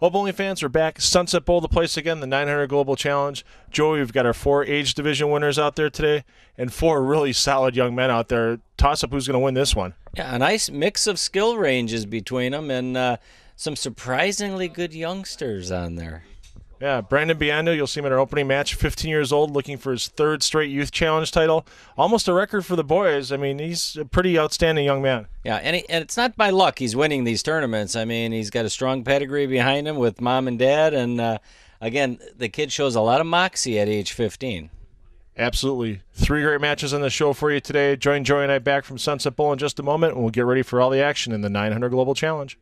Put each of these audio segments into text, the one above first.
Well, bowling fans, we're back. Sunset Bowl, the place again, the 900 Global Challenge. Joey, we've got our 4 age division winners out there today and 4 really solid young men out there. Toss up who's going to win this one. Yeah, a nice mix of skill ranges between them and some surprisingly good youngsters on there. Yeah, Brandon Biondo, you'll see him in our opening match, 15 years old, looking for his 3rd straight Youth Challenge title. Almost a record for the boys. I mean, he's a pretty outstanding young man. Yeah, and it's not by luck he's winning these tournaments. I mean, he's got a strong pedigree behind him with mom and dad, and again, the kid shows a lot of moxie at age 15. Absolutely. 3 great matches on the show for you today. Join Joey and I back from Sunset Bowl in just a moment, and we'll get ready for all the action in the 900 Global Challenge.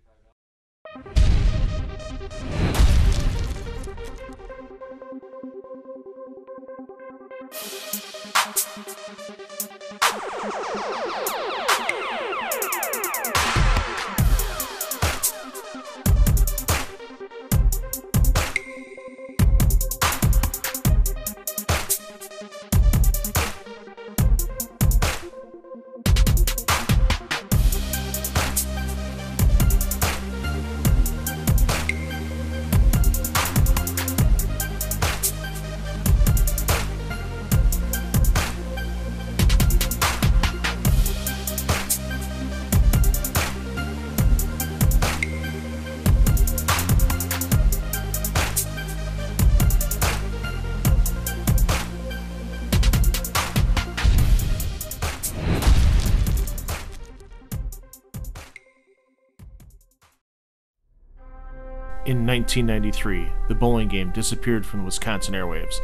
In 1993, the bowling game disappeared from the Wisconsin airwaves,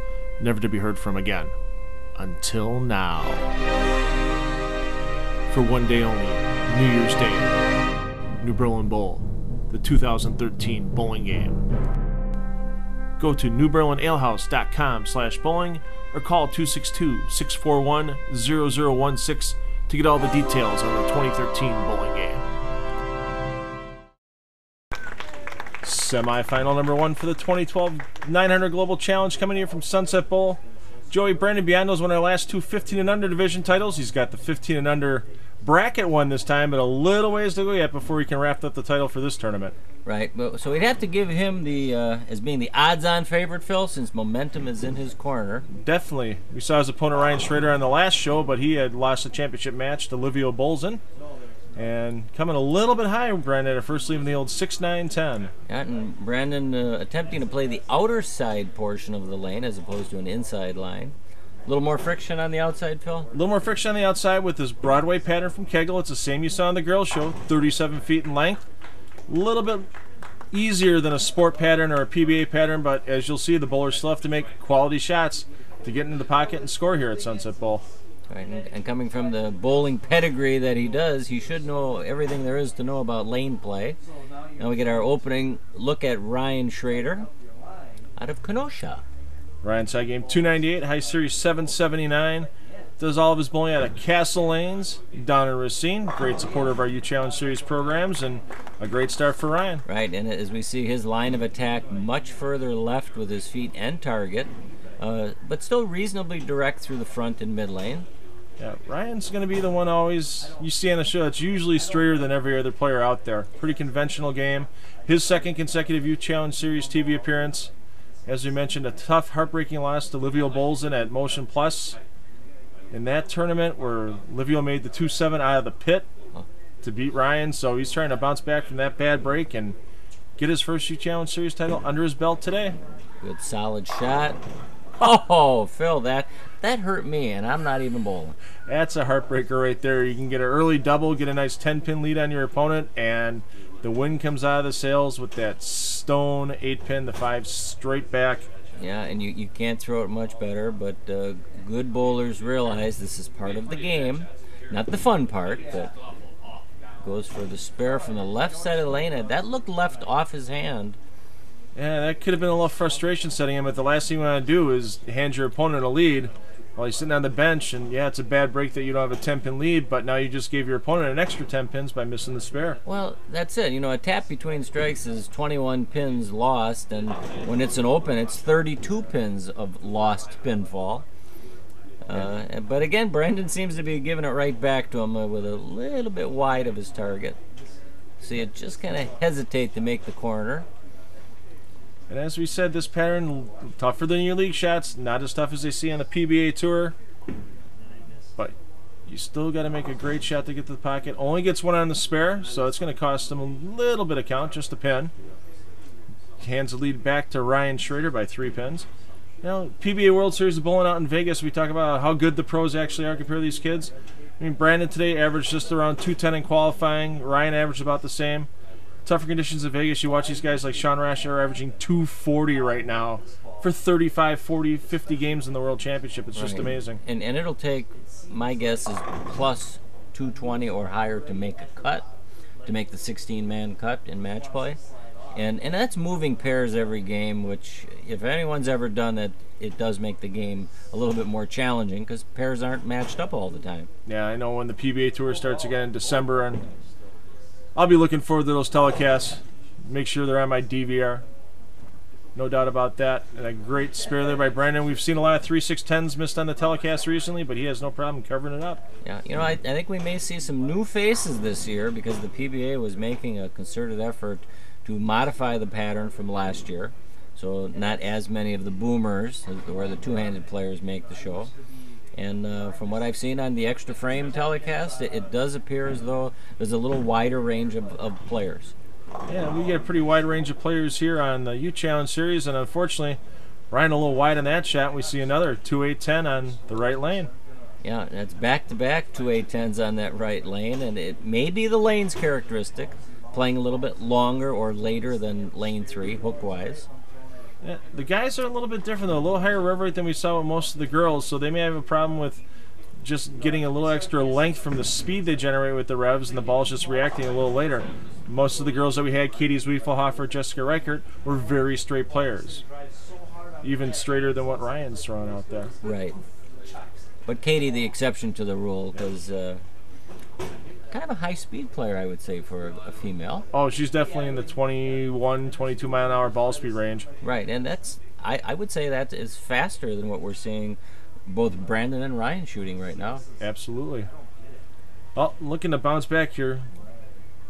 never to be heard from again. Until now. For one day only, New Year's Day, New Berlin Bowl, the 2013 bowling game. Go to newberlinalehouse.com/bowling or call 262-641-0016 to get all the details on the 2013 bowling game. Semi-final number 1 for the 2012 900 Global Challenge coming here from Sunset Bowl. Joey, Brandon Biondo's won our last 2 15 and under division titles. He's got the 15 and under bracket one this time, but a little ways to go yet before he can wrap up the title for this tournament. Right, so we'd have to give him the as being the odds-on favorite, Phil, since momentum is in his corner. Definitely. We saw his opponent Ryan Schroeder on the last show, but he had lost the championship match to Livio Bolzan. And coming a little bit higher, Brandon, at first leaving the old 6-9-10. Yeah, and Brandon attempting to play the outer side portion of the lane as opposed to an inside line. A little more friction on the outside, Phil? A little more friction on the outside with this Broadway pattern from Kegel. It's the same you saw on the girls' show, 37 feet in length. A little bit easier than a sport pattern or a PBA pattern, but as you'll see, the bowlers still have to make quality shots to get into the pocket and score here at Sunset Bowl. Right, and coming from the bowling pedigree that he does, he should know everything there is to know about lane play. Now we get our opening look at Ryan Schroeder out of Kenosha. Ryan's side game 298, high series 779. Does all of his bowling out of Castle Lanes down in Racine. Great supporter of our U Challenge Series programs and a great start for Ryan. Right, and as we see his line of attack much further left with his feet and target, but still reasonably direct through the front and mid lane. Yeah, Ryan's going to be the one always you see on the show that's usually straighter than every other player out there. Pretty conventional game. His 2nd consecutive Youth Challenge Series TV appearance. As we mentioned, a tough, heartbreaking loss to Livio Bolzan at Motion Plus in that tournament where Livio made the 2-7 out of the pit to beat Ryan. So he's trying to bounce back from that bad break and get his first Youth Challenge Series title under his belt today. Good solid shot. Oh, Phil, that hurt me, and I'm not even bowling. That's a heartbreaker right there. You can get an early double, get a nice 10-pin lead on your opponent, and the wind comes out of the sails with that stone 8-pin, the 5 straight back. Yeah, and you can't throw it much better, but good bowlers realize this is part of the game. Not the fun part, but goes for the spare from the left side of the lane, and that looked left off his hand. Yeah, that could have been a little frustration setting him, but the last thing you want to do is hand your opponent a lead while he's sitting on the bench, and yeah, it's a bad break that you don't have a 10-pin lead, but now you just gave your opponent an extra 10 pins by missing the spare. Well, that's it. You know, a tap between strikes is 21 pins lost, and when it's an open, it's 32 pins of lost pinfall. But again, Brandon seems to be giving it right back to him with a little bit wide of his target. See it just kind of hesitate to make the corner. And as we said, this pattern tougher than your league shots, not as tough as they see on the PBA Tour. But you still got to make a great shot to get to the pocket. Only gets one on the spare, so it's going to cost him a little bit of count, just a pin. Hands the lead back to Ryan Schroeder by 3 pins. Now, PBA World Series of Bowling out in Vegas, we talk about how good the pros actually are compared to these kids. I mean, Brandon today averaged just around 210 in qualifying. Ryan averaged about the same. Tougher conditions in Vegas, you watch these guys like Sean Rasher averaging 240 right now for 35, 40, 50 games in the World Championship. It's just amazing. And it'll take, my guess is plus 220 or higher to make a cut, to make the 16-man cut in match play. And that's moving pairs every game, which if anyone's ever done it, it does make the game a little bit more challenging because pairs aren't matched up all the time. Yeah, I know when the PBA Tour starts again in December, and I'll be looking forward to those telecasts. Make sure they're on my DVR. No doubt about that. And a great spare there by Brandon. We've seen a lot of 3-6-10s missed on the telecast recently, but he has no problem covering it up. Yeah, you know, I think we may see some new faces this year because the PBA was making a concerted effort to modify the pattern from last year. So not as many of the boomers, where the two-handed players make the show. And from what I've seen on the extra frame telecast, it does appear as though there's a little wider range of players. Yeah, we get a pretty wide range of players here on the U-Challenge Series, and unfortunately, Ryan a little wide on that shot. We see another 2-8-10 on the right lane. Yeah, that's back-to-back 2-8-10s on that right lane, and it may be the lane's characteristic, playing a little bit longer or later than lane 3, hook-wise. Yeah, the guys are a little bit different, though. A little higher rev rate than we saw with most of the girls, so they may have a problem with just getting a little extra length from the speed they generate with the revs, and the ball's just reacting a little later. Most of the girls that we had, Katie Zwiefelhofer, Jessica Reichert, were very straight players. Even straighter than what Ryan's throwing out there. Right. But Katie, the exception to the rule, because kind of a high-speed player, I would say, for a female. Oh, she's definitely in the 21, 22 mile an hour ball speed range. Right, and that's I would say that is faster than what we're seeing both Brandon and Ryan shooting right now. Absolutely. Well, looking to bounce back here.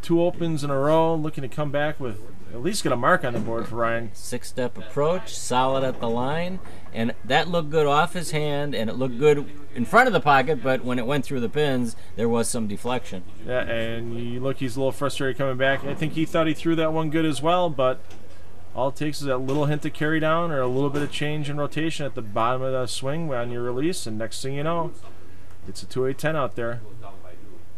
2 opens in a row, looking to come back with at least get a mark on the board for Ryan. 6-step approach, solid at the line, and that looked good off his hand, and it looked good in front of the pocket, but when it went through the pins, there was some deflection. Yeah, and you look, he's a little frustrated coming back. I think he thought he threw that one good as well, but all it takes is that little hint to carry down or a little bit of change in rotation at the bottom of the swing on your release, and next thing you know, it's a 2-8-10 out there.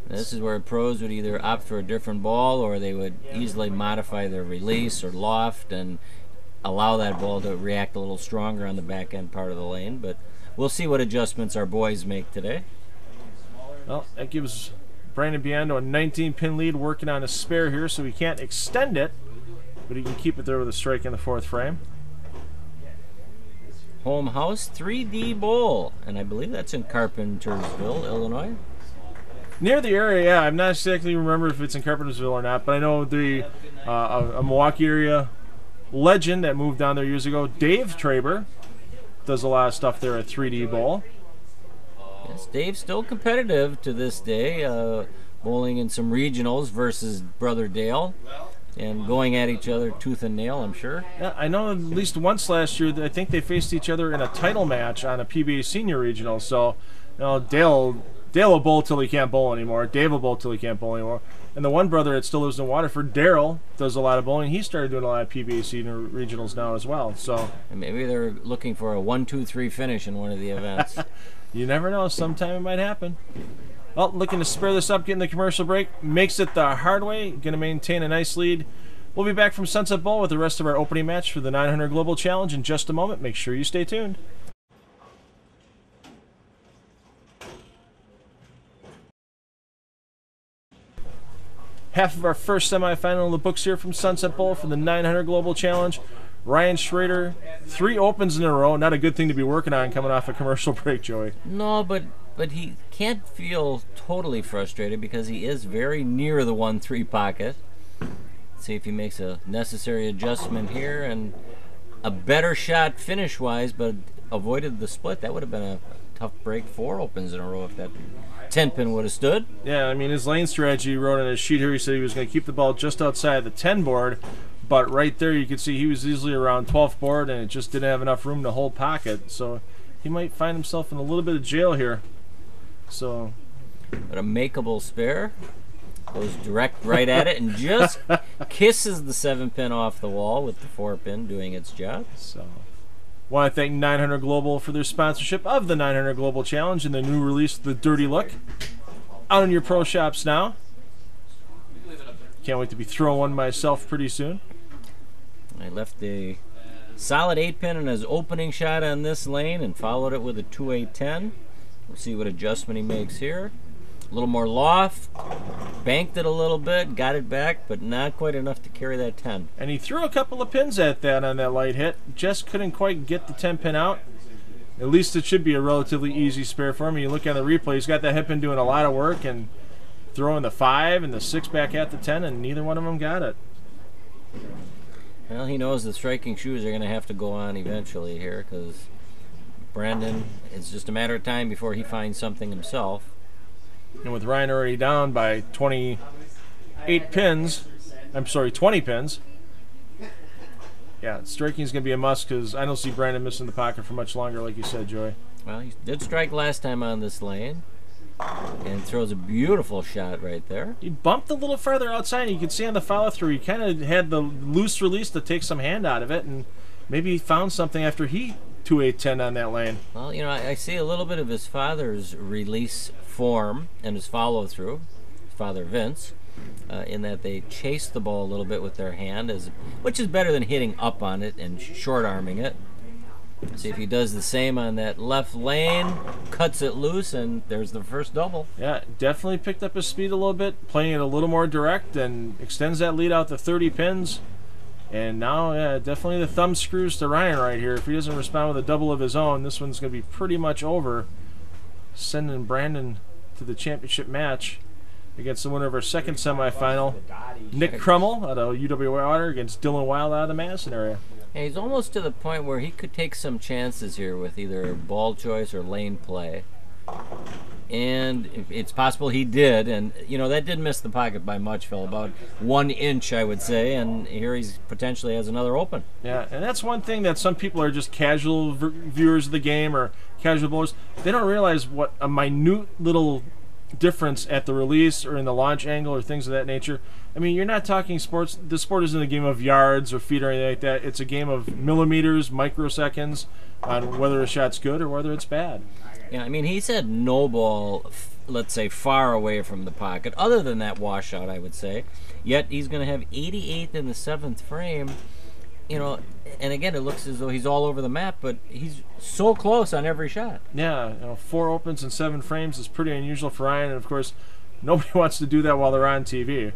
This is where pros would either opt for a different ball or they would easily modify their release or loft and allow that ball to react a little stronger on the back end part of the lane. But we'll see what adjustments our boys make today. Well, that gives Brandon Biondo a 19-pin lead working on a spare here, so he can't extend it, but he can keep it there with a strike in the 4th frame. Home house 3D bowl, and I believe that's in Carpentersville, Illinois. Near the area, yeah. I'm not exactly remember if it's in Carpentersville or not, but I know the a Milwaukee area legend that moved down there years ago, Dave Traber, does a lot of stuff there at 3D Bowl. Yes, Dave's still competitive to this day, bowling in some regionals versus Brother Dale, and going at each other tooth and nail, I'm sure. Yeah, I know at least once last year, I think they faced each other in a title match on a PBA Senior Regional, so you know, Dale will bowl till he can't bowl anymore. Dave will bowl till he can't bowl anymore. And the one brother that still lives in Waterford, Daryl, does a lot of bowling. He started doing a lot of PBA senior regionals now as well. So and maybe they're looking for a 1-2-3 finish in one of the events. You never know. Sometime it might happen. Well, looking to spare this up, getting the commercial break. Makes it the hard way. Going to maintain a nice lead. We'll be back from Sunset Bowl with the rest of our opening match for the 900 Global Challenge in just a moment. Make sure you stay tuned. Half of our first semifinal in the books here from Sunset Bowl for the 900 Global Challenge. Ryan Schroeder, 3 opens in a row. Not a good thing to be working on coming off a commercial break, Joey. No, but he can't feel totally frustrated because he is very near the 1-3 pocket. Let's see if he makes a necessary adjustment here and a better shot finish-wise, but avoided the split. That would have been a tough break. 4 opens in a row if that 10-pin would have stood. Yeah, I mean, his lane strategy, he wrote on his sheet here, he said he was going to keep the ball just outside the 10 board, But right there, you can see he was easily around 12th board, and it just didn't have enough room to hold pocket. So he might find himself in a little bit of jail here. So, but a makeable spare goes direct right at it and just kisses the 7-pin off the wall with the 4-pin doing its job. So, want to thank 900 Global for their sponsorship of the 900 Global Challenge and the new release, The Dirty Look, out in your pro shops now. Can't wait to be throwing one myself pretty soon. I left a solid 8-pin in his opening shot on this lane and followed it with a 2-8-10. We'll see what adjustment he makes here. A little more loft, banked it a little bit, got it back, but not quite enough to carry that 10. And he threw a couple of pins at that on that light hit. Just couldn't quite get the 10-pin out. At least it should be a relatively easy spare for him. You look at the replay, he's got that hip pin doing a lot of work and throwing the 5 and the 6 back at the 10, and neither one of them got it. Well, he knows the striking shoes are going to have to go on eventually here, because Brandon, it's just a matter of time before he finds something himself. And with Ryan already down by 20 pins, yeah, striking is going to be a must, because I don't see Brandon missing the pocket for much longer, like you said, Joey. Well, he did strike last time on this lane, and throws a beautiful shot right there. He bumped a little further outside, and you can see on the follow-through, he kind of had the loose release to take some hand out of it, and maybe he found something after he 2-8-10 on that lane. Well, you know, I see a little bit of his father's release form and his follow-through, his father Vince, in that they chase the ball a little bit with their hand, which is better than hitting up on it and short-arming it. See if he does the same on that left lane, cuts it loose, and there's the first double. Yeah, definitely picked up his speed a little bit, playing it a little more direct, and extends that lead out to 30 pins. And now, yeah, definitely the thumb screws to Ryan right here. If he doesn't respond with a double of his own, this one's going to be pretty much over, sending Brandon to the championship match against the winner of our second semifinal, Nick Kruml out of UW Wilde against Dylon Wilde out of the Madison area. And he's almost to the point where he could take some chances here with either ball choice or lane play. And it's possible he did, and you know that did miss the pocket by much, Phil, about 1 inch, I would say, and here he's potentially has another open. Yeah, and that's one thing that some people are just casual viewers of the game or casual bowlers. They don't realize what a minute little difference at the release or in the launch angle or things of that nature. I mean, you're not talking sports. This sport isn't a game of yards or feet or anything like that. It's a game of millimeters, microseconds on whether a shot's good or whether it's bad. Yeah, I mean, he's had no ball, let's say, far away from the pocket, other than that washout, I would say. Yet he's going to have 88th in the 7th frame. You know, and again, it looks as though he's all over the map, but he's so close on every shot. Yeah, 4 opens and 7 frames is pretty unusual for Ryan, and of course, nobody wants to do that while they're on TV.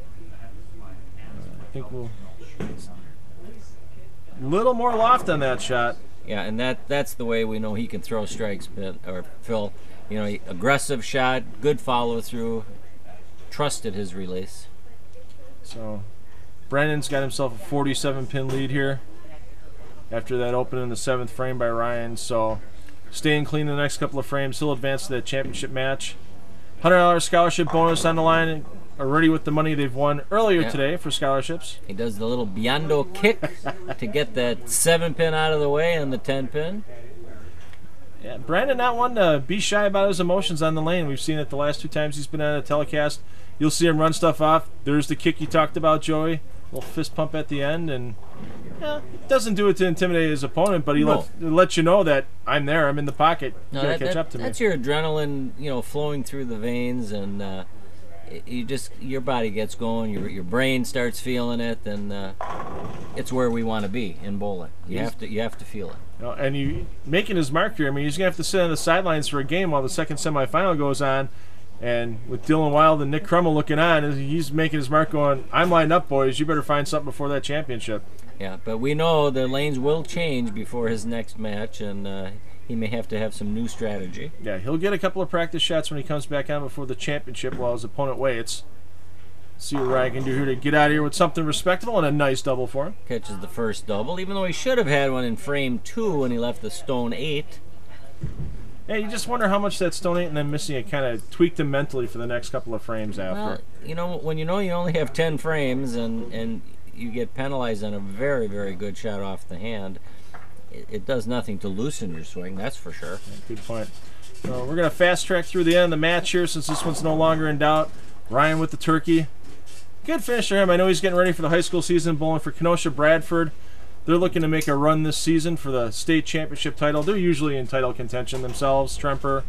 I think we'll a little more loft on that shot. Yeah, and that's the way we know he can throw strikes, or Phil. You know, aggressive shot, good follow through, trusted his release. So Brandon's got himself a 47-pin lead here after that open in the 7th frame by Ryan. So staying clean the next couple of frames, he'll advance to that championship match. $100 scholarship bonus on the line, already with the money they've won earlier today for scholarships. He does the little Biondo kick to get that 7-pin out of the way and the 10-pin. Yeah, Brandon not one to be shy about his emotions on the lane. We've seen it the last 2 times he's been on a telecast. You'll see him run stuff off. There's the kick you talked about, Joey. Little fist pump at the end, and doesn't do it to intimidate his opponent, but he lets you know that I'm there, I'm in the pocket. You gotta catch up to me. That's your adrenaline, you know, flowing through the veins, and your body gets going, your brain starts feeling it, and it's where we want to be in bowling. You have to feel it. And you making his mark here. I mean, he's gonna have to sit on the sidelines for a game while the second semifinal goes on. And with Dylon Wilde and Nick Kruml looking on, he's making his mark going, I'm lined up, boys. You better find something before that championship. Yeah, but we know the lanes will change before his next match, and he may have to have some new strategy. Yeah, he'll get a couple of practice shots when he comes back on before the championship while his opponent waits. See what Ryan can do here to get out of here with something respectable and a nice double for him. Catches the first double, even though he should have had one in frame 2 when he left the stone 8. Yeah, you just wonder how much that stone 8 and then missing it kind of tweaked him mentally for the next couple of frames after. Well, you know, when you know you only have 10 frames and you get penalized on a very, very good shot off the hand, it does nothing to loosen your swing, that's for sure. Good point. So we're going to fast track through the end of the match here since this one's no longer in doubt. Ryan with the turkey. Good finish for him. I know he's getting ready for the high school season, bowling for Kenosha Bradford. They're looking to make a run this season for the state championship title. They're usually in title contention themselves. Tremper.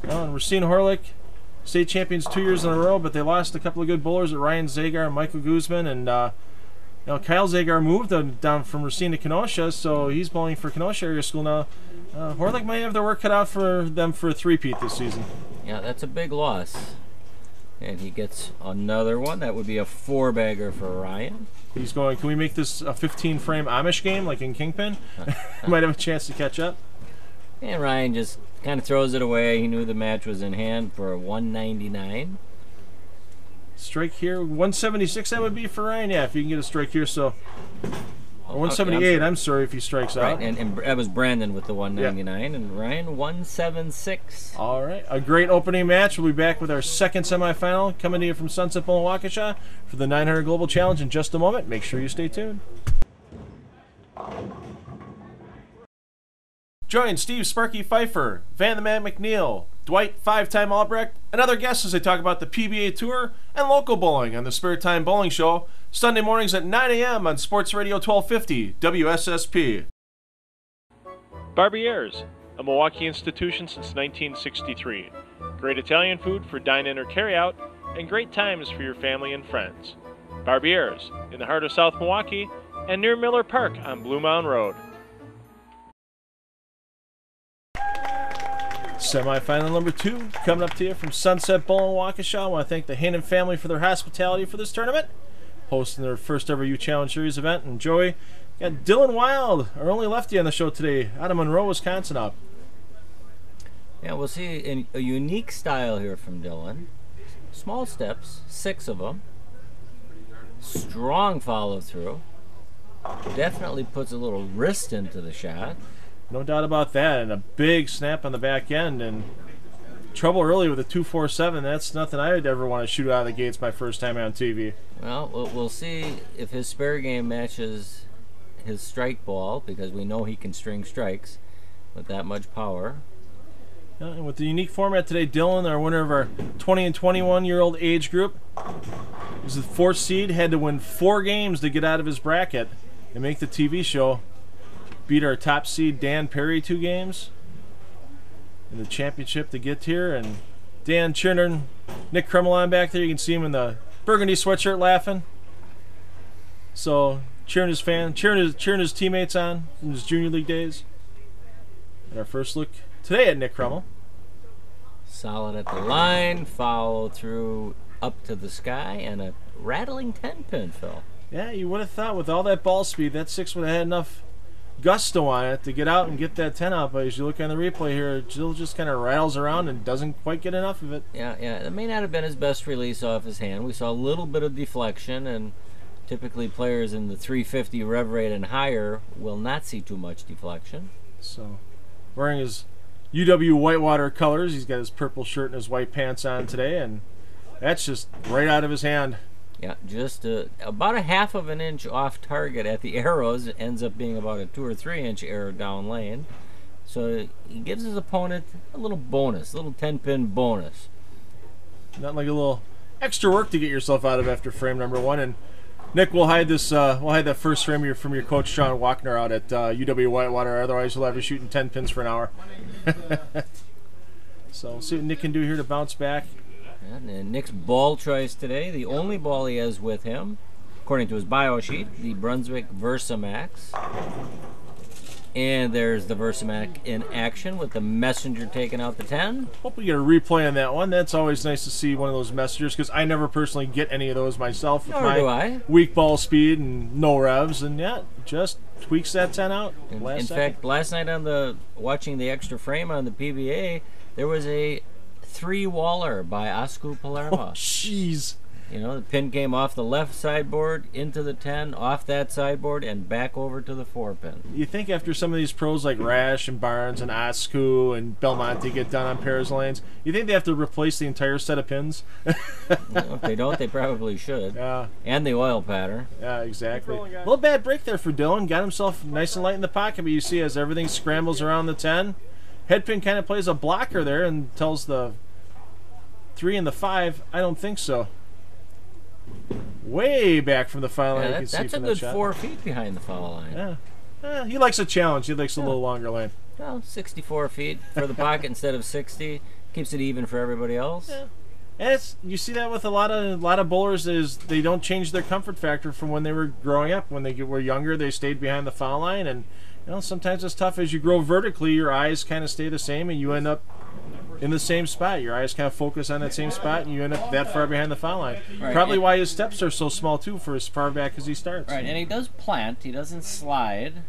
And Racine Horlick, state champions 2 years in a row, but they lost a couple of good bowlers at Ryan Zagar and Michael Guzman. And Kyle Zagar moved down from Racine to Kenosha, so he's bowling for Kenosha Area School now. Horlick might have their work cut out for them for a three-peat this season. Yeah, that's a big loss. And he gets another one. That would be a 4-bagger for Ryan. He's going, can we make this a 15-frame Amish game like in Kingpin? Might have a chance to catch up. And Ryan just kind of throws it away. He knew the match was in hand for a 199. Strike here, 176 that would be for Ryan. Yeah, if you can get a strike here. So, or 178, I'm sorry if he strikes out. Right, and that was Brandon with the 199, and Ryan 176. All right, a great opening match. We'll be back with our second semifinal coming to you from Sunset Bowl in Waukesha for the 900 Global Challenge in just a moment. Make sure you stay tuned. Join Steve Sparky Pfeiffer, Van the Man McNeil, Dwight 5-time Albrecht, and other guests as they talk about the PBA Tour and local bowling on the Spare Time Bowling Show, Sunday mornings at 9 a.m. on Sports Radio 1250 WSSP. Barbiere's, a Milwaukee institution since 1963. Great Italian food for dine-in or carry-out, and great times for your family and friends. Barbiere's, in the heart of South Milwaukee, and near Miller Park on Blue Mound Road. Semifinal number 2 coming up to you from Sunset Bowl in Waukesha. I want to thank the Hannon family for their hospitality for this tournament, hosting their first ever U-Challenge Series event. And Joey, got Dylon Wilde, our only lefty on the show today, out of Monroe, Wisconsin up. Yeah, we'll see a unique style here from Dylon. Small steps, 6 of them. Strong follow-through. Definitely puts a little wrist into the shot. No doubt about that, and a big snap on the back end, and trouble early with a 247. That's nothing I would ever want to shoot out of the gates my first time on TV. Well, we'll see if his spare game matches his strike ball, because we know he can string strikes with that much power. And with the unique format today, Dylon, our winner of our 20 and 21-year-old age group, is the 4th seed, had to win 4 games to get out of his bracket and make the TV show. Beat our top seed Dan Perry 2 games in the championship to get here, and Dan cheering Nick Kruml on back there. You can see him in the burgundy sweatshirt laughing. So cheering his teammates on in his junior league days. And our first look today at Nick Kruml. Solid at the line, follow through up to the sky, and a rattling 10-pin, Phil. Yeah, you would have thought with all that ball speed, that 6 would have had enough gusto on it to get out and get that 10 out, but as you look on the replay here, Jill just kind of rattles around and doesn't quite get enough of it. Yeah, it may not have been his best release off his hand. We saw a little bit of deflection, and typically players in the 350 rev rate and higher will not see too much deflection. So, wearing his UW Whitewater colors, he's got his purple shirt and his white pants on today, and that's just right out of his hand. Yeah, just about a half of an inch off target at the arrows. It ends up being about a 2 or 3 inch arrow down lane. So he gives his opponent a little bonus, a little 10-pin bonus. Not like a little extra work to get yourself out of after frame number 1. And Nick, we'll hide this. We'll hide that first frame from your coach Sean Wachner out at UW Whitewater. Otherwise, you'll have you shooting 10 pins for an hour. So we'll see what Nick can do here to bounce back. And Nick's ball choice today, the only ball he has with him, according to his bio sheet, the Brunswick Versamax. And there's the Versamax in action with the Messenger taking out the 10. Hope we get a replay on that one. That's always nice to see one of those Messengers, because I never personally get any of those myself with my weak ball speed and no revs. And yeah, just tweaks that 10 out. In fact, last night on watching the extra frame on the PBA, there was a 3-waller by Oscar Palermo. Oh, jeez. You know, the pin came off the left sideboard into the 10, off that sideboard, and back over to the 4 pin. You think after some of these pros like Rash and Barnes and Osku and Belmonte get done on pairs lanes, you think they have to replace the entire set of pins? Well, if they don't, they probably should. Yeah. And the oil pattern. Yeah, exactly. A little bad break there for Dylon. Got himself nice and light in the pocket, but you see as everything scrambles around the 10, headpin kind of plays a blocker there and tells the 3 and the 5, I don't think so. Way back from the foul line. Yeah, that's a good 4 feet behind the foul line. Yeah. He likes a challenge. He likes a little longer lane. Well, 64 feet for the pocket instead of 60. Keeps it even for everybody else. Yeah. And you see that with a lot of bowlers is they don't change their comfort factor from when they were growing up. When they were younger, they stayed behind the foul line, and sometimes it's tough. As you grow vertically, your eyes kind of stay the same, and you end up in the same spot. Your eyes kind of focus on that same spot, and you end up that far behind the foul line. Right. Probably why his steps are so small, too, for as far back as he starts. Right, and he does plant. He doesn't slide.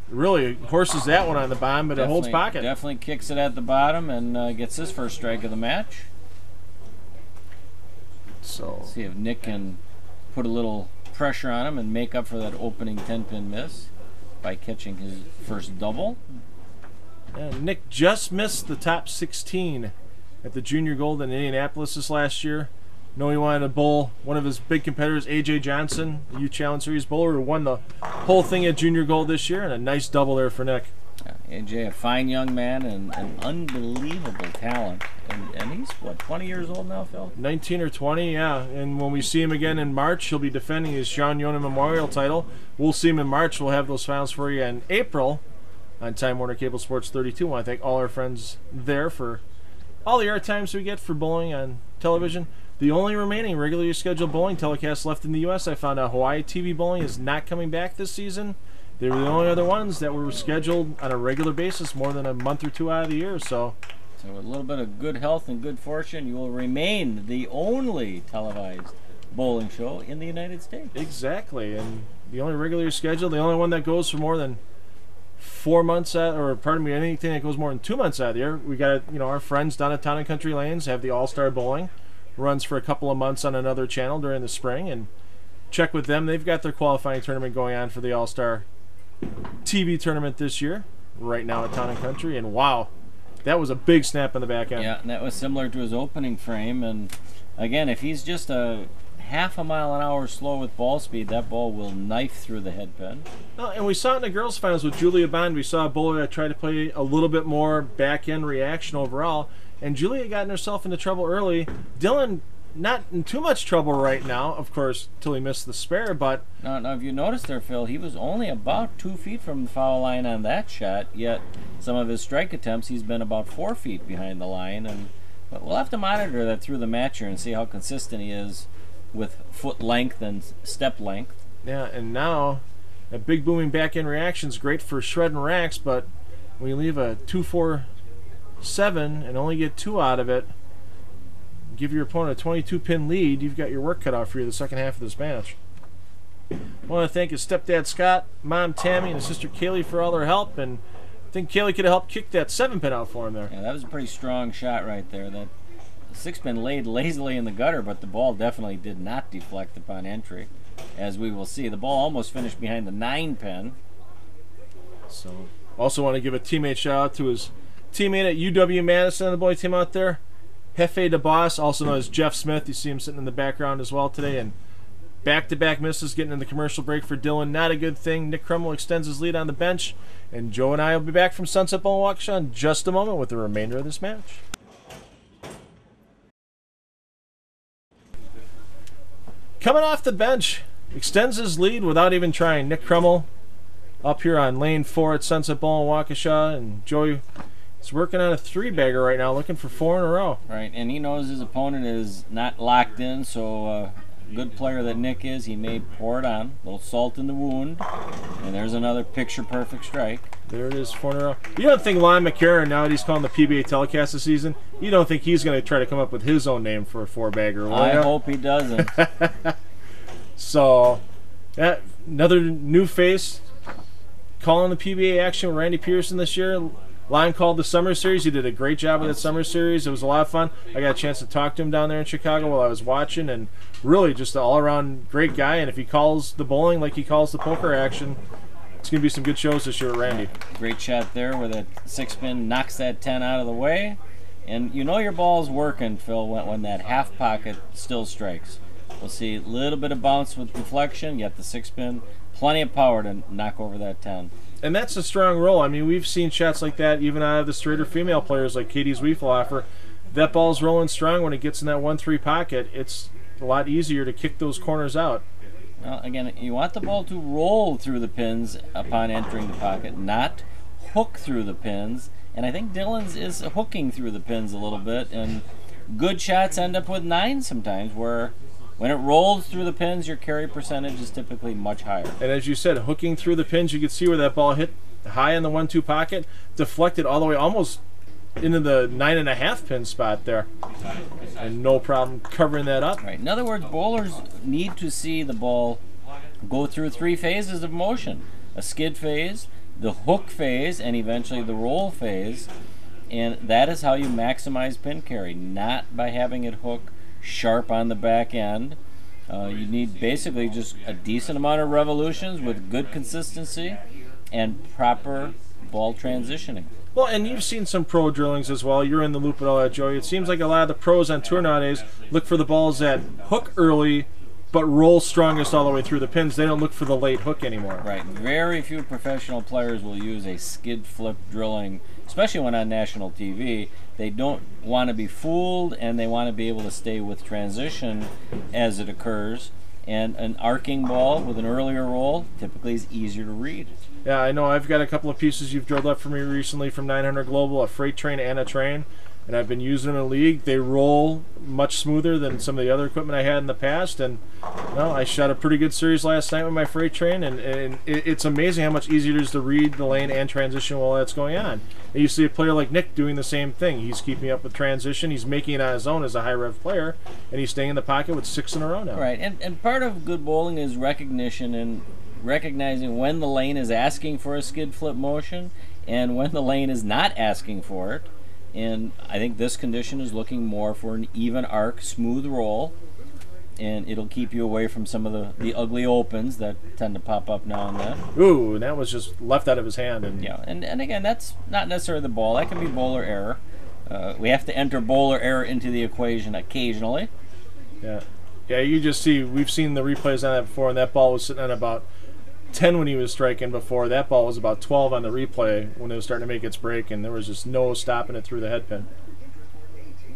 Really horses that one on the bottom, but it holds pocket. Definitely kicks it at the bottom and gets his first strike of the match. So see if Nick can put a little pressure on him and make up for that opening 10-pin miss by catching his first double. And Nick just missed the top 16 at the Junior Gold in Indianapolis this last year. He wanted to bowl one of his big competitors, A.J. Johnson, the U Challenge Series bowler, who won the whole thing at Junior Gold this year, and a nice double there for Nick. Yeah, A.J., a fine young man and an unbelievable talent. And he's, what, 20 years old now, Phil? 19 or 20, yeah. And when we see him again in March, he'll be defending his Sean Yona Memorial title. We'll see him in March. We'll have those finals for you in April on Time Warner Cable Sports 32. I want to thank all our friends there for all the airtimes we get for bowling on television. The only remaining regularly scheduled bowling telecast left in the U.S., I found out Hawaii TV bowling is not coming back this season. They were the only other ones that were scheduled on a regular basis more than a month or two out of the year. So with a little bit of good health and good fortune, you will remain the only televised bowling show in the United States. Exactly, and the only regularly scheduled, the only one that goes for more than 4 months out, or pardon me, anything that goes more than 2 months out of the year. We got our friends down at Town and Country Lanes have the All-Star Bowling. Runs for a couple of months on another channel during the spring, and check with them. They've got their qualifying tournament going on for the All-Star TV tournament this year, right now at Town and Country, and wow, that was a big snap in the back end. Yeah, and that was similar to his opening frame, and again, if he's just a half a mile an hour slow with ball speed, that ball will knife through the head pin. Oh, and we saw it in the girls' finals with Julia Bond. We saw a bowler that tried to play a little bit more back-end reaction overall, and Julia got herself into trouble early. Dylon not in too much trouble right now, of course, till he missed the spare, but... Now, if you notice there, Phil, he was only about 2 feet from the foul line on that shot, yet some of his strike attempts, he's been about 4 feet behind the line, but we'll have to monitor that through the match here and see how consistent he is with foot length and step length. Yeah, and now a big booming back-end reaction is great for shredding racks, but when you leave a 2-4-7 and only get 2 out of it, give your opponent a 22-pin lead, you've got your work cut out for you the second half of this match. I want to thank his stepdad Scott, mom Tammy, and his sister Kaylee for all their help, and I think Kaylee could have helped kick that 7-pin out for him there. Yeah, that was a pretty strong shot right there. That 6-pin laid lazily in the gutter, but the ball definitely did not deflect upon entry, as we will see. The ball almost finished behind the 9-pin. So, also want to give a teammate shout out to his teammate at UW-Madison, the boy team out there, Hefe DeBoss, also known as Jeff Smith. You see him sitting in the background as well today, and back-to-back misses getting in the commercial break for Dylon. Not a good thing. Nick Kruml extends his lead on the bench, and Joe and I will be back from Sunset Bowl and Waukesha in just a moment with the remainder of this match. Coming off the bench, extends his lead without even trying. Nick Kruml up here on lane 4 at Sunset Bowl and Waukesha, and Joey is working on a 3-bagger right now, looking for 4 in a row. Right, and he knows his opponent is not locked in, so good player that Nick is, he may pour it on. A little salt in the wound, and there's another picture-perfect strike. There it is, 4 in a row. You don't think Lon McCarron, now that he's calling the PBA telecast this season, you don't think he's going to try to come up with his own name for a 4-bagger, will I ya? hope he doesn't. So, another new face calling the PBA action with Randy Pearson this year. Lyon called the summer series. He did a great job with that summer series. It was a lot of fun. I got a chance to talk to him down there in Chicago while I was watching, and really just an all-around great guy. And if he calls the bowling like he calls the poker action, it's going to be some good shows this year with Randy. Great shot there where that 6-pin knocks that 10 out of the way. And you know your ball's working, Phil, when that half pocket still strikes. We'll see a little bit of bounce with deflection. You got the 6-pin, plenty of power to knock over that 10. And that's a strong roll. I mean, we've seen shots like that even out of the straighter female players like Katie's Weefel. That ball's rolling strong when it gets in that 1-3 pocket. It's a lot easier to kick those corners out. Well, again, you want the ball to roll through the pins upon entering the pocket, not hook through the pins. And I think Dylon's is hooking through the pins a little bit. And good shots end up with 9 sometimes, where when it rolls through the pins, your carry percentage is typically much higher. And as you said, hooking through the pins, you can see where that ball hit high in the 1-2 pocket, deflected all the way almost into the 9.5 pin spot there. And no problem covering that up. Right. In other words, bowlers need to see the ball go through 3 phases of motion. A skid phase, the hook phase, and eventually the roll phase. And that is how you maximize pin carry, not by having it hook sharp on the back end. You need basically just a decent amount of revolutions with good consistency and proper ball transitioning. Well, and you've seen some pro drillings as well. You're in the loop at all that, Joey. It seems like a lot of the pros on tour nowadays look for the balls that hook early but roll strongest all the way through the pins. They don't look for the late hook anymore. Right. Very few professional players will use a skid flip drilling, especially when on national TV. They don't want to be fooled, and they want to be able to stay with transition as it occurs. And an arcing ball with an earlier roll typically is easier to read. Yeah, I know. I've got a couple of pieces you've drilled up for me recently from 900 Global, a freight train and a train, and I've been using them in a league. They roll much smoother than some of the other equipment I had in the past, and well, I shot a pretty good series last night with my freight train, and it's amazing how much easier it is to read the lane and transition while that's going on. And you see a player like Nick doing the same thing. He's keeping up with transition. He's making it on his own as a high-rev player, and he's staying in the pocket with 6 in a row now. Right, and part of good bowling is recognition and recognizing when the lane is asking for a skid flip motion and when the lane is not asking for it. And I think this condition is looking more for an even arc, smooth roll, and it'll keep you away from some of the ugly opens that tend to pop up now and then. Ooh, and that was just left out of his hand. And yeah, and again, that's not necessarily the ball. That can be bowler error. We have to enter bowler error into the equation occasionally. Yeah, you just see, we've seen the replays on that before, and that ball was sitting on about 10 when he was striking before. That ball was about 12 on the replay when it was starting to make its break, and there was just no stopping it through the head pin.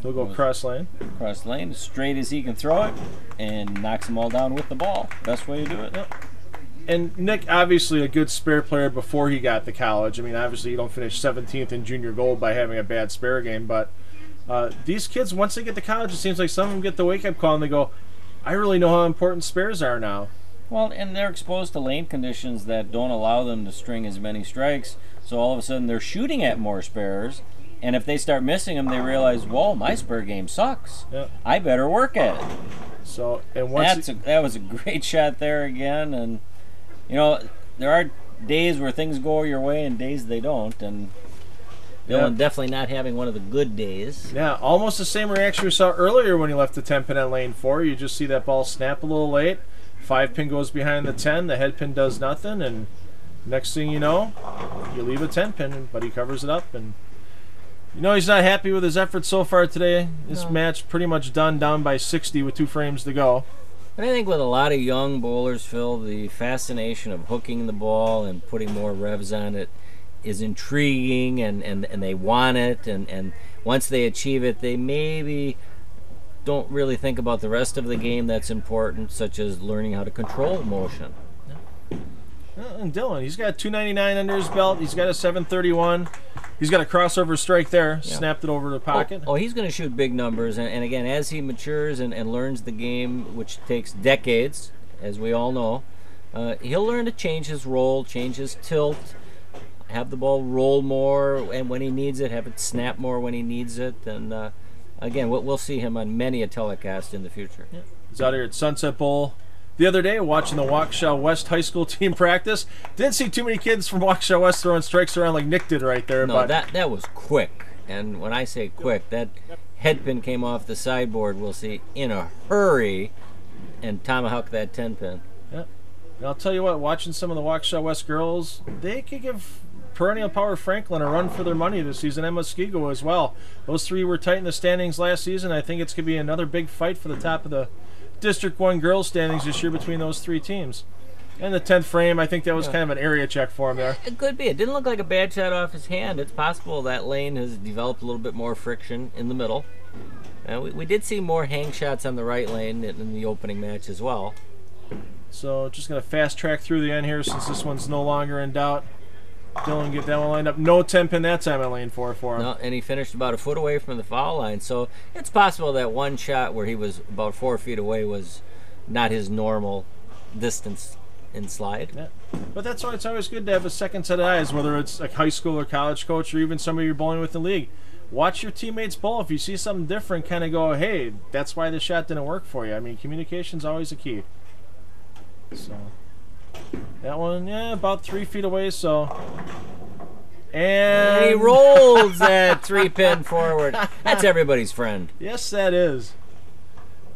He'll go cross lane. Cross lane, as straight as he can throw it, and knocks them all down with the ball. Best way to do it. Yep. And Nick, obviously a good spare player before he got to college. I mean, obviously you don't finish 17th in junior gold by having a bad spare game, but these kids, once they get to college, it seems like some of them get the wake-up call and they go, I really know how important spares are now. Well, and they're exposed to lane conditions that don't allow them to string as many strikes, so all of a sudden they're shooting at more spares, and if they start missing them, they realize, whoa, my spare game sucks. Yep. I better work at it. So, and once that was a great shot there again, and you know, there are days where things go your way and days they don't, and Dylon definitely not having one of the good days. Yeah, almost the same reaction we saw earlier when he left the 10 pin on lane 4. You just see that ball snap a little late. 5 pin goes behind the 10, the head pin does nothing, and next thing you know, you leave a 10 pin, but he covers it up, and you know he's not happy with his efforts so far today. This match pretty much down by 60 with 2 frames to go. But I think with a lot of young bowlers, Phil, the fascination of hooking the ball and putting more revs on it is intriguing, and they want it, and once they achieve it, they maybe don't really think about the rest of the game that's important, such as learning how to control motion. And Dylon, he's got 299 under his belt. He's got a 731. He's got a crossover strike there. Yeah. Snapped it over the pocket. Oh, he's going to shoot big numbers. And again, as he matures and learns the game, which takes decades, as we all know, he'll learn to change his roll, change his tilt, have the ball roll more, and when he needs it, have it snap more when he needs it. And again, we'll see him on many a telecast in the future. Yeah. He's out here at Sunset Bowl The other day, watching the Waukesha West High School team practice, didn't see too many kids from Waukesha West throwing strikes around like Nick did right there. No, but that was quick. And when I say quick, that head pin came off the sideboard, we'll see, in a hurry, and tomahawk that 10 pin. Yeah. And I'll tell you what, watching some of the Waukesha West girls, they could give Perennial Power Franklin a run for their money this season, and Muskego as well. Those three were tight in the standings last season. I think it's going to be another big fight for the top of the District 1 girls standings this year between those three teams. And the 10th frame, I think that was kind of an area check for him there. It could be. It didn't look like a bad shot off his hand. It's possible that lane has developed a little bit more friction in the middle. We did see more hang shots on the right lane in the opening match as well. So just going to fast track through the end here since this one's no longer in doubt. Dylon get that one lined up. No 10 pin that time at lane 4 for him. No, and he finished about a foot away from the foul line. So it's possible that one shot where he was about 4 feet away was not his normal distance in slide. Yeah. But that's why it's always good to have a second set of eyes, whether it's a high school or college coach or even somebody you're bowling with in the league. Watch your teammates bowl. If you see something different, kind of go, hey, that's why the shot didn't work for you. I mean, communication's always a key. So that one, yeah, about 3 feet away, so. And he rolls that 3 pin forward. That's everybody's friend. Yes, that is.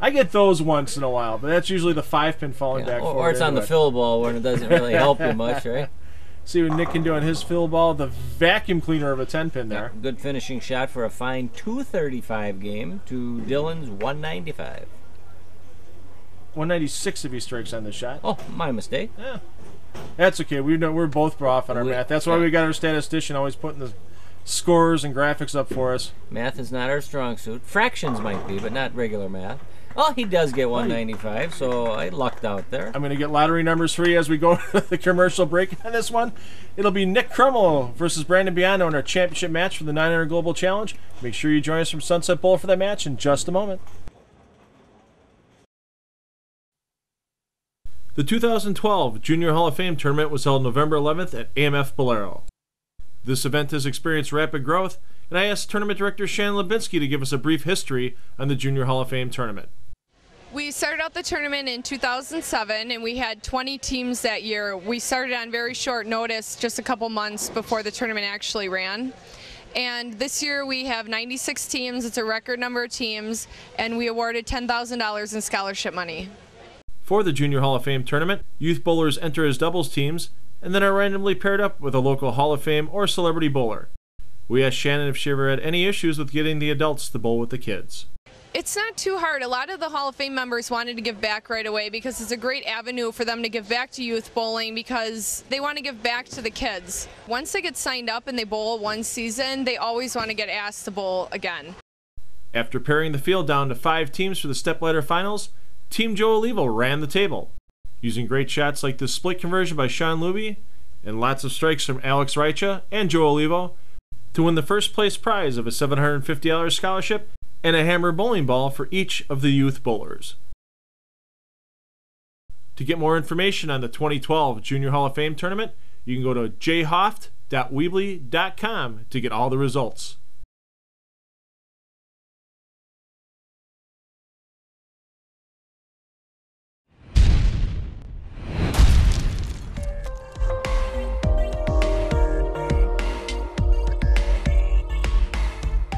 I get those once in a while, but that's usually the 5 pin falling back forward. Or it's on the fill ball when it doesn't really help you much, right? See what Nick can do on his fill ball. The vacuum cleaner of a 10 pin there. Good finishing shot for a fine 235 game to Dylon's 195. 196 if he strikes on the shot. Oh, my mistake. Yeah, that's okay. We're both off on our math. That's why we got our statistician always putting the scores and graphics up for us. Math is not our strong suit. Fractions might be, but not regular math. Oh, he does get 195, so I lucked out there. I'm going to get lottery numbers for you as we go to the commercial break on this one. It'll be Nick Kruml versus Brandon Biondo in our championship match for the 900 Global Challenge. Make sure you join us from Sunset Bowl for that match in just a moment. The 2012 Junior Hall of Fame tournament was held November 11th at AMF Bolero. This event has experienced rapid growth, and I asked Tournament Director Shannon Lubinsky to give us a brief history on the Junior Hall of Fame tournament. We started out the tournament in 2007, and we had 20 teams that year. We started on very short notice, just a couple months before the tournament actually ran. And this year we have 96 teams. It's a record number of teams, and we awarded $10,000 in scholarship money. For the Junior Hall of Fame tournament, youth bowlers enter as doubles teams and then are randomly paired up with a local Hall of Fame or celebrity bowler. We asked Shannon if she ever had any issues with getting the adults to bowl with the kids. It's not too hard. A lot of the Hall of Fame members wanted to give back right away because it's a great avenue for them to give back to youth bowling because they want to give back to the kids. Once they get signed up and they bowl one season, they always want to get asked to bowl again. After paring the field down to 5 teams for the stepladder finals, Team Joe Olivo ran the table, using great shots like this split conversion by Sean Luby and lots of strikes from Alex Reicha and Joe Olivo to win the first place prize of a $750 scholarship and a hammer bowling ball for each of the youth bowlers. To get more information on the 2012 Junior Hall of Fame tournament, you can go to jhoft.weebly.com to get all the results.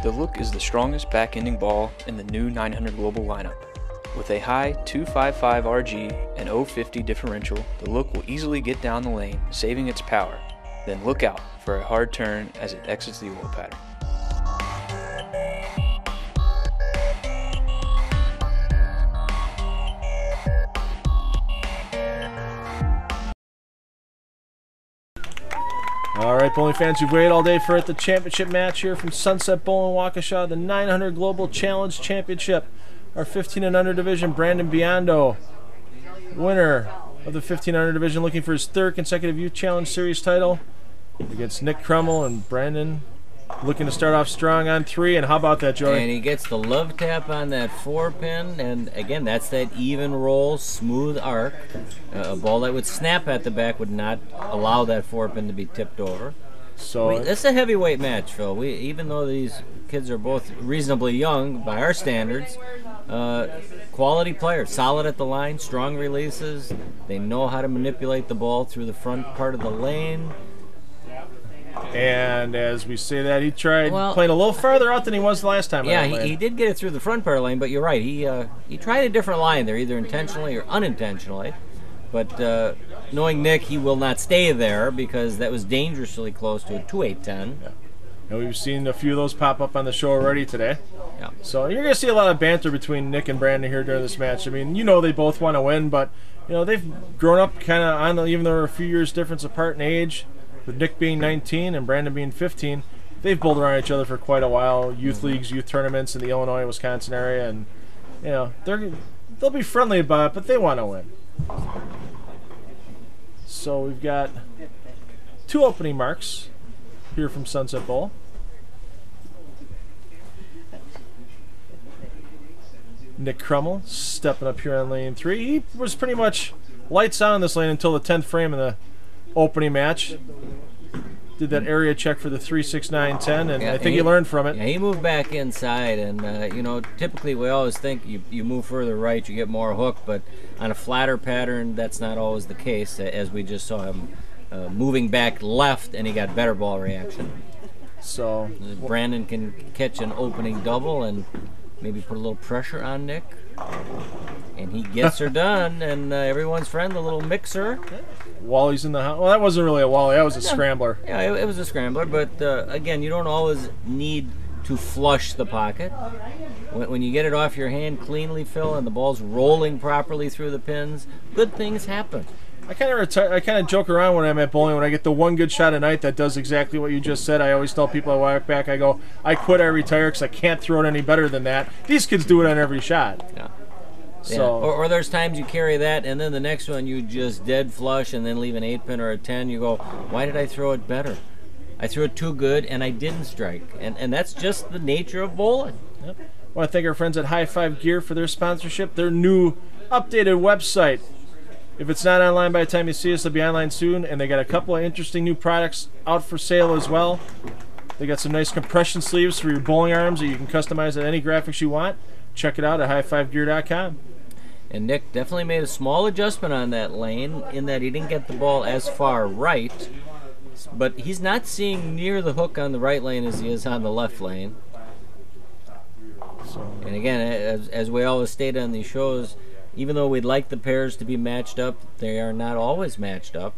The Look is the strongest back-ending ball in the new 900 Global lineup. With a high 255 RG and 050 differential, the Look will easily get down the lane, saving its power. Then look out for a hard turn as it exits the oil pattern. All right, bowling fans, you've waited all day for it. The championship match here from Sunset Bowl in Waukesha, the 900 Global Challenge Championship. Our 15 and under division, Brandon Biondo, winner of the 1500 division, looking for his 3rd consecutive Youth Challenge Series title against Nick Kruml, and Brandon looking to start off strong on 3. And how about that, Joey? And he gets the love tap on that 4 pin, and again, that's that even roll, smooth arc. A ball that would snap at the back would not allow that 4 pin to be tipped over. So it's a heavyweight match, Phil. Even though these kids are both reasonably young by our standards, quality players, solid at the line, strong releases. They know how to manipulate the ball through the front part of the lane. And as we say that, he tried playing a little farther out than he was the last time. Yeah, he did get it through the front part of the lane, but you're right. He tried a different line there, either intentionally or unintentionally. But knowing Nick, he will not stay there because that was dangerously close to a 2-8-10. Yeah. And we've seen a few of those pop up on the show already today. Yeah. So you're going to see a lot of banter between Nick and Brandon here during this match. I mean, they both want to win, but they've grown up kind of on, even though they're a few years difference apart in age, with Nick being 19 and Brandon being 15. They've bowled around each other for quite a while, youth leagues, youth tournaments in the Illinois, Wisconsin area, and they'll be friendly about it, but they want to win. So we've got 2 opening marks here from Sunset Bowl. Nick Kruml stepping up here on lane 3. He was pretty much lights out in this lane until the 10th frame of the opening match. Did that area check for the 3, 6, 9, 10, and I think he learned from it. Yeah, he moved back inside, and typically we always think you move further right, you get more hook, but on a flatter pattern, that's not always the case, as we just saw him moving back left, and he got better ball reaction. So Brandon can catch an opening double and maybe put a little pressure on Nick, and he gets her done, and everyone's friend, the little mixer. Wally's in the house. Well, that wasn't really a Wally. That was a scrambler. Yeah, it was a scrambler, but again, you don't always need to flush the pocket. When you get it off your hand cleanly, Phil, and the ball's rolling properly through the pins, good things happen. I kind of joke around when I'm at bowling. When I get the one good shot a night that does exactly what you just said, I always tell people I walk back, I go, I quit, I retire, because I can't throw it any better than that. These kids do it on every shot. Yeah. So, yeah. Or there's times you carry that, and then the next one you just dead flush and then leave an 8-pin or a 10. You go, why did I throw it better? I threw it too good, and I didn't strike. And that's just the nature of bowling. Yep. I want to thank our friends at High Five Gear for their sponsorship. Their new updated website. If it's not online by the time you see us, it'll be online soon. And they got a couple of interesting new products out for sale as well. They got some nice compression sleeves for your bowling arms that you can customize at any graphics you want. Check it out at highfivegear.com. And Nick definitely made a small adjustment on that lane in that he didn't get the ball as far right, but he's not seeing near the hook on the right lane as he is on the left lane. And again, as we always state on these shows, even though we'd like the pairs to be matched up, they are not always matched up,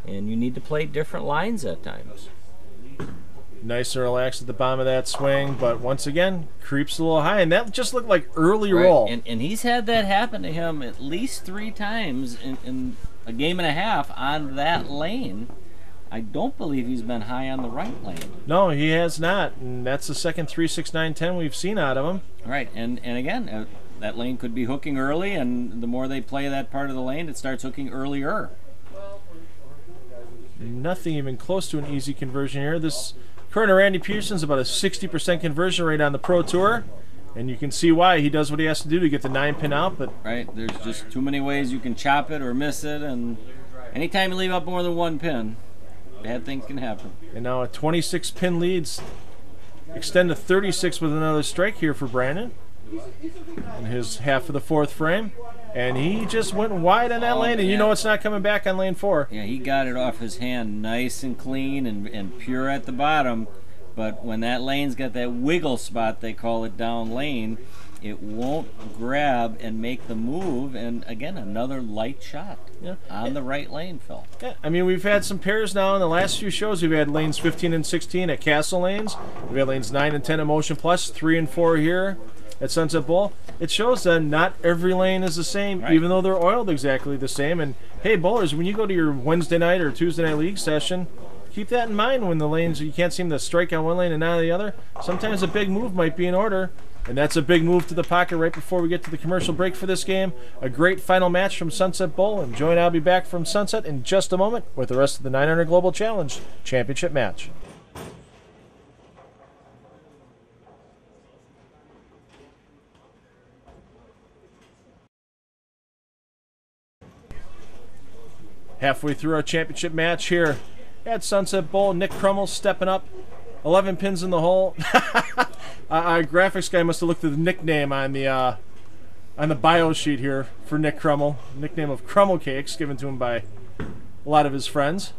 and you need to play different lines at times. Nice and relaxed at the bottom of that swing, but once again, creeps a little high, and that just looked like early roll. And he's had that happen to him at least 3 times in a game and a half on that lane. I don't believe he's been high on the right lane. No, he has not, and that's the second 3, 6, 9, 10 we've seen out of him. Right, and again, that lane could be hooking early, and the more they play that part of the lane, it starts hooking earlier. Nothing even close to an easy conversion here. This current Randy Pearson's about a 60% conversion rate on the Pro Tour, and you can see why. He does what he has to do to get the 9-pin out. But right, there's just too many ways you can chop it or miss it, and anytime you leave up more than 1 pin, bad things can happen. And now a 26-pin leads extend to 36 with another strike here for Brandon in his half of the 4th frame. And he just went wide on that lane, and you know it's not coming back on lane 4. Yeah, he got it off his hand nice and clean and pure at the bottom. But when that lane's got that wiggle spot, they call it down lane, it won't grab and make the move. And again, another light shot on the right lane, Phil. Yeah, I mean, we've had some pairs now in the last few shows. We've had lanes 15 and 16 at Castle Lanes. We've had lanes 9 and 10 at Motion Plus, 3 and 4 here at Sunset Bowl. It shows that not every lane is the same, right, even though they're oiled exactly the same. And hey, bowlers, when you go to your Wednesday night or Tuesday night league session, keep that in mind when the lanes, you can't seem to strike on one lane and not on the other. Sometimes a big move might be in order, and that's a big move to the pocket right before we get to the commercial break for this game. A great final match from Sunset Bowl, and Joey and I will be back from Sunset in just a moment with the rest of the 900 Global Challenge Championship match. Halfway through our championship match here at Sunset Bowl. Nick Kruml stepping up. 11 pins in the hole. Our graphics guy must have looked at the nickname on the bio sheet here for Nick Kruml. Nickname of Kruml Cakes, given to him by a lot of his friends.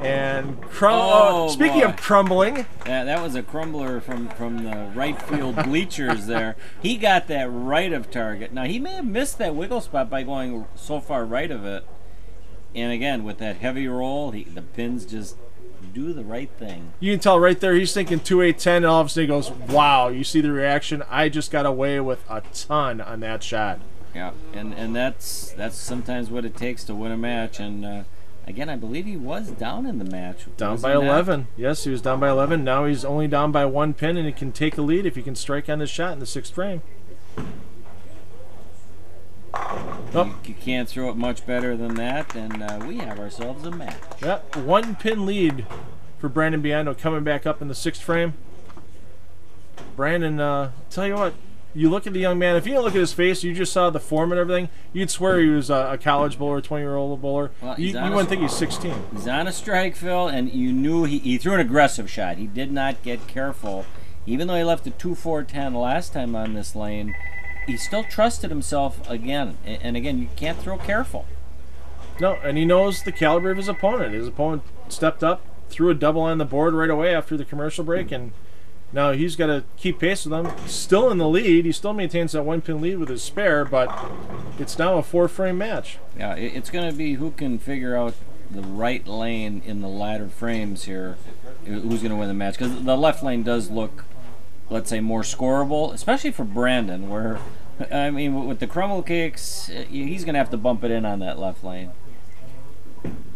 And speaking of crumbling, that was a crumbler from the right field bleachers there. He got that right of target. Now he may have missed that wiggle spot by going so far right of it. And again, with that heavy roll, the pins just do the right thing. You can tell right there he's thinking 2-8-10, and all of a sudden he goes, "Wow!" You see the reaction. I just got away with a ton on that shot. Yeah, and that's sometimes what it takes to win a match. And again, I believe he was down in the match. Down by 11. Yes, he was down by 11. Now he's only down by 1 pin, and he can take a lead if he can strike on this shot in the 6th frame. You can't throw it much better than that, and we have ourselves a match. Yep, 1 pin lead for Brandon Biondo coming back up in the 6th frame. Brandon, tell you what, you look at the young man, if you didn't look at his face, you just saw the form and everything, you'd swear he was a college bowler, a 20-year-old bowler. Well, you wouldn't think he's 16. He's on a strike, Phil, and you knew he threw an aggressive shot. He did not get careful. Even though he left a 2-4-10 last time on this lane, he still trusted himself again. And again, you can't throw careful. No, and he knows the caliber of his opponent. His opponent stepped up, threw a double on the board right away after the commercial break, and now he's got to keep pace with them. Still in the lead. He still maintains that 1 pin lead with his spare, but it's now a 4-frame match. Yeah, it's going to be who can figure out the right lane in the latter frames here, who's going to win the match. Because the left lane does look, let's say, more scoreable, especially for Brandon, where, I mean, with the Kruml Cakes, he's going to have to bump it in on that left lane.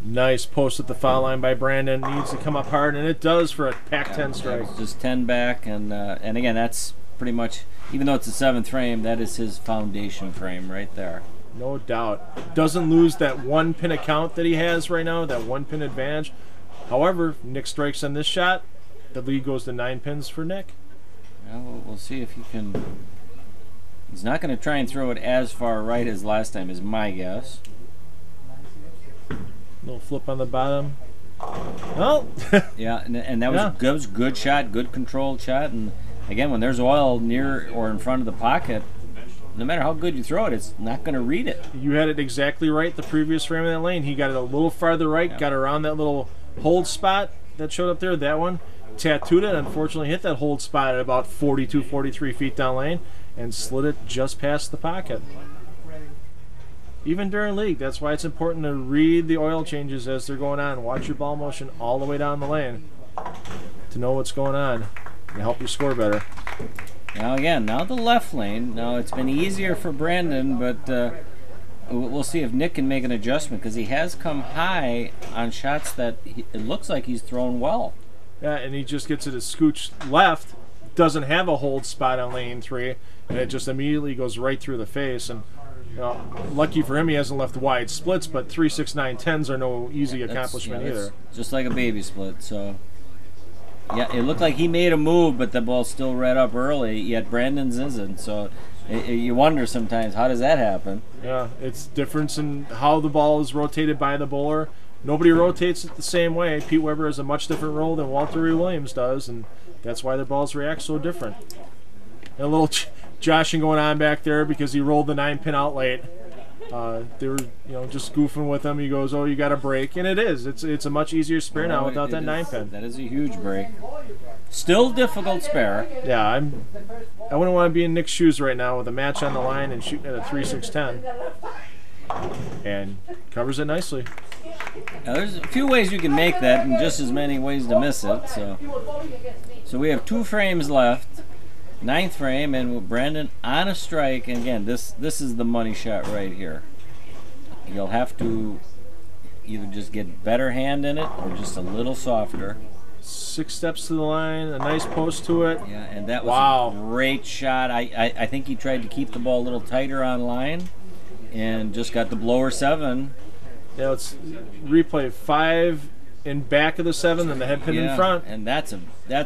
Nice post at the foul line by Brandon. Needs to come up hard, and it does for a Pac-10 strike. Just 10 back, and again, that's pretty much, even though it's a 7th frame, that is his foundation frame right there. No doubt. Doesn't lose that 1 pin account that he has right now, that 1 pin advantage. However, Nick strikes on this shot. The lead goes to 9 pins for Nick. Well, we'll see if he can. He's not going to try and throw it as far right as last time, is my guess. Little flip on the bottom. Well, yeah, and that was a good shot, good controlled shot. And again, when there's oil near or in front of the pocket, no matter how good you throw it, it's not going to read it. You had it exactly right the previous frame of that lane. He got it a little farther right, got around that little hold spot that showed up there, that one. Tattooed it, unfortunately hit that hold spot at about 42, 43 feet down lane, and slid it just past the pocket. Even during league, that's why it's important to read the oil changes as they're going on. Watch your ball motion all the way down the lane to know what's going on and help you score better. Now again, now the left lane. Now it's been easier for Brandon, but we'll see if Nick can make an adjustment, because he has come high on shots that it looks like he's thrown well. Yeah, and he just gets it a scooch left, doesn't have a hold spot on lane 3, and it just immediately goes right through the face. And you know, lucky for him, he hasn't left wide splits, but 3, 6, 9, 10s are no easy accomplishment either. Just like a baby split. So yeah, it looked like he made a move, but the ball still read up early, yet Brandon's isn't. So you wonder sometimes, how does that happen? Yeah, it's difference in how the ball is rotated by the bowler. Nobody rotates it the same way. Pete Weber has a much different roll than Walter E. Williams does, and that's why their balls react so different. And a little joshing going on back there because he rolled the 9 pin out late. They were, just goofing with him. He goes, "Oh, you got a break," and it is. It's a much easier spare now without that 9 pin. That is a huge break. Still difficult spare. Yeah, I wouldn't want to be in Nick's shoes right now with a match on the line and shooting at a 3, 6, 10. And covers it nicely. Now, there's a few ways you can make that, and just as many ways to miss it. So we have 2 frames left, 9th frame, and with Brandon on a strike. And again, this is the money shot right here. You'll have to either just get better hand in it or just a little softer. 6 steps to the line, a nice post to it. Yeah, and that was a great shot. I think he tried to keep the ball a little tighter on line and just got the blower 7. Yeah, let's replay 5 in back of the 7 and the head pin in front. And that's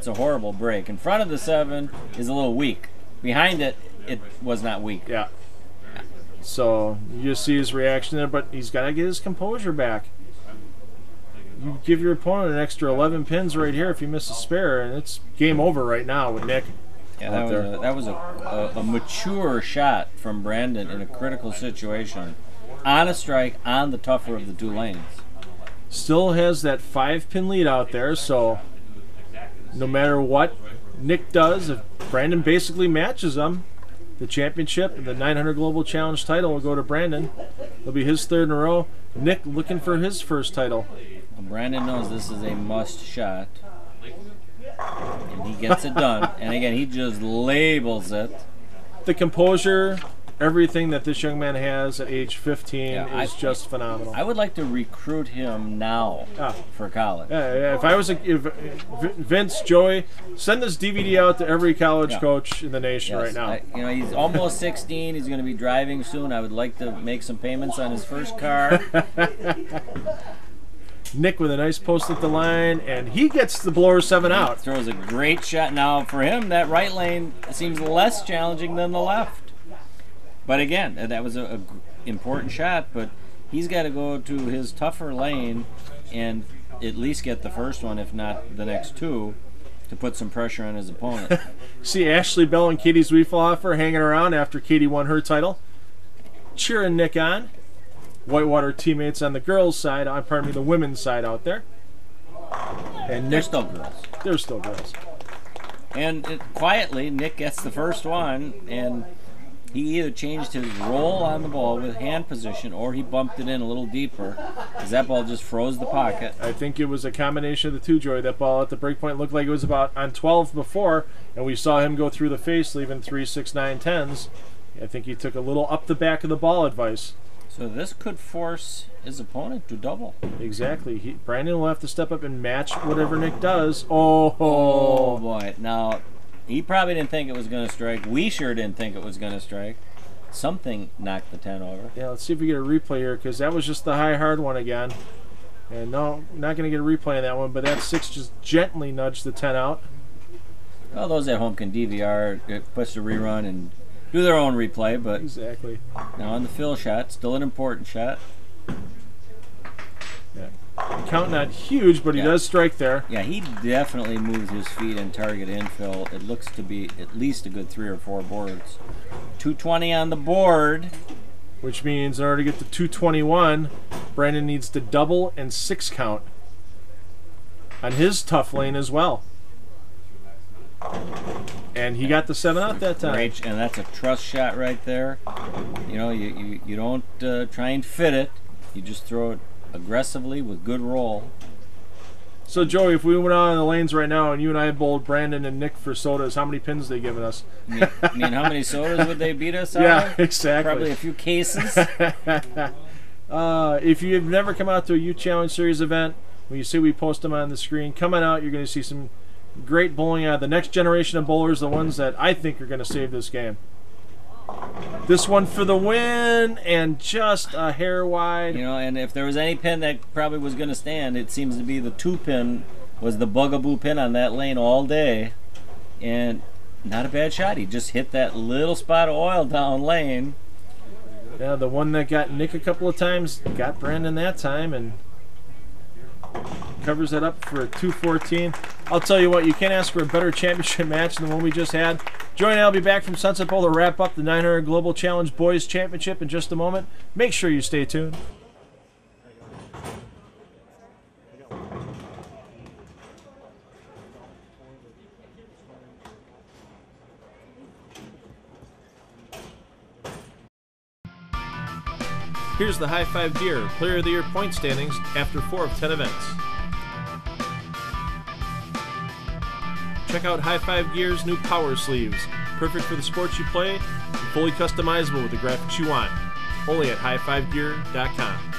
a horrible break. In front of the 7 is a little weak. Behind it, it was not weak. Yeah. So you just see his reaction there, but he's got to get his composure back. you give your opponent an extra 11 pins right here if you miss a spare, and it's game over right now with Nick. Yeah, that was a mature shot from Brandon in a critical situation. On a strike, on the tougher of the two lanes. Still has that 5-pin lead out there, so no matter what Nick does, if Brandon basically matches him, the championship and the 900 Global Challenge title will go to Brandon. It'll be his third in a row. Nick looking for his first title. Well, Brandon knows this is a must shot. And he gets it done. And again, he just labels it. The composure, everything that this young man has at age 15 is just phenomenal. I would like to recruit him now for college. Yeah, if I was if Vince, Joey, send this DVD out to every college coach in the nation right now. He's almost 16. He's going to be driving soon. I would like to make some payments on his first car. Nick with a nice post at the line, and he gets the blower 7 out. Throws a great shot. Now, for him, that right lane seems less challenging than the left. But again, that was an important shot, but he's got to go to his tougher lane and at least get the first one, if not the next two, to put some pressure on his opponent. See Ashley Bell and Katie Zwiefelhofer hanging around after Katie won her title, cheering Nick on. Whitewater teammates on the girls' side, the women's side out there. And they're still girls. They're still girls. And quietly, Nick gets the first one, and he either changed his roll on the ball with hand position or he bumped it in a little deeper because that ball just froze the pocket. I think it was a combination of the two, Joey. That ball at the break point looked like it was about on 12 before, and we saw him go through the face, leaving 3, 6, 9, 10s. I think he took a little up the back of the ball advice. So this could force his opponent to double. Exactly. Brandon will have to step up and match whatever Nick does. Oh boy. Now, he probably didn't think it was going to strike. We sure didn't think it was going to strike. Something knocked the 10 over. Yeah, let's see if we get a replay here, because that was just the high hard one again. And no, not going to get a replay on that one, but that 6 just gently nudged the 10 out. Well, those at home can DVR, push the rerun, and do their own replay, but exactly. Now on the fill shot, still an important shot. Yeah. Count not huge, but he does strike there. Yeah, he definitely moved his feet and target infill. It looks to be at least a good 3 or 4 boards. 220 on the board. Which means in order to get to 221, Brandon needs to double and 6 count on his tough lane as well. And he got the 7 out that time. Great, and that's a trust shot right there. You know, you don't try and fit it. You just throw it aggressively with good roll. So, Joey, if we went out on the lanes right now and you and I bowled Brandon and Nick for sodas, how many pins are they giving us? I mean, how many sodas would they beat us out? Yeah, exactly. Probably a few cases. If you've never come out to a U Challenge Series event, when you see we post them on the screen, coming out, you're going to see some great bowling out of the next generation of bowlers, the ones that I think are going to save this game. This one for the win, and just a hair wide. You know, and if there was any pin that probably was going to stand, it seems to be the 2 pin was the bugaboo pin on that lane all day. And not a bad shot. He just hit that little spot of oil down lane. Yeah, the one that got Nick a couple of times got Brandon that time, and covers that up for a 214. I'll tell you what, you can't ask for a better championship match than the one we just had. Joey and I will be back from Sunset Bowl to wrap up the 900 Global Challenge Boys Championship in just a moment. Make sure you stay tuned. Here's the High Five Gear Player of the Year point standings after 4 of 10 events. Check out High Five Gear's new power sleeves. Perfect for the sports you play and fully customizable with the graphics you want. Only at highfivegear.com.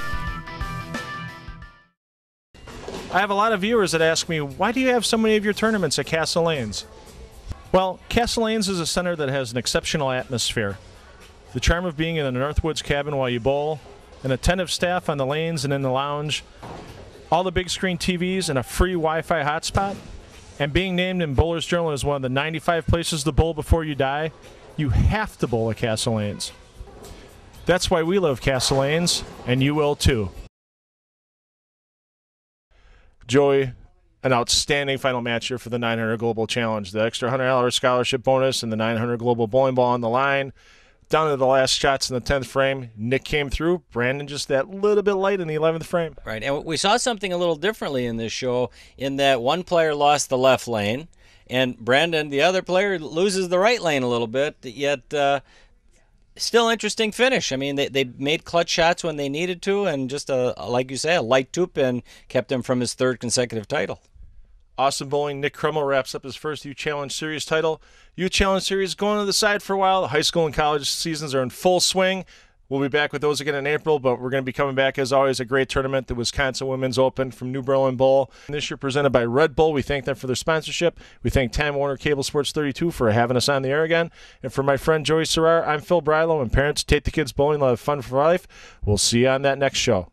I have a lot of viewers that ask me, why do you have so many of your tournaments at Castle Lanes? Well, Castle Lanes is a center that has an exceptional atmosphere. The charm of being in a Northwoods cabin while you bowl, an attentive staff on the lanes and in the lounge, all the big screen TVs, and a free Wi-Fi hotspot, and being named in Bowler's Journal as one of the 95 places to bowl before you die, you have to bowl at Castle Lanes. That's why we love Castle Lanes, and you will too. Joey, an outstanding final match here for the 900 Global Challenge. The extra $100 scholarship bonus and the 900 Global Bowling Ball on the line. Down to the last shots in the 10th frame. Nick came through. Brandon just that little bit light in the 11th frame. Right, and we saw something a little differently in this show in that one player lost the left lane, and Brandon, the other player, loses the right lane a little bit, yet still interesting finish. I mean, they made clutch shots when they needed to, and just, like you say, a light two-pin kept him from his third consecutive title. Awesome bowling. Nick Kruml wraps up his first Youth Challenge Series title. Youth Challenge Series going to the side for a while. The high school and college seasons are in full swing. We'll be back with those again in April, but we're going to be coming back, as always, a great tournament, the Wisconsin Women's Open from New Berlin Bowl. This year presented by Red Bull. We thank them for their sponsorship. We thank Time Warner Cable Sports 32 for having us on the air again. And for my friend Joey Serrar, I'm Phil Brylow, and parents, take the kids bowling, let have fun for life. We'll see you on that next show.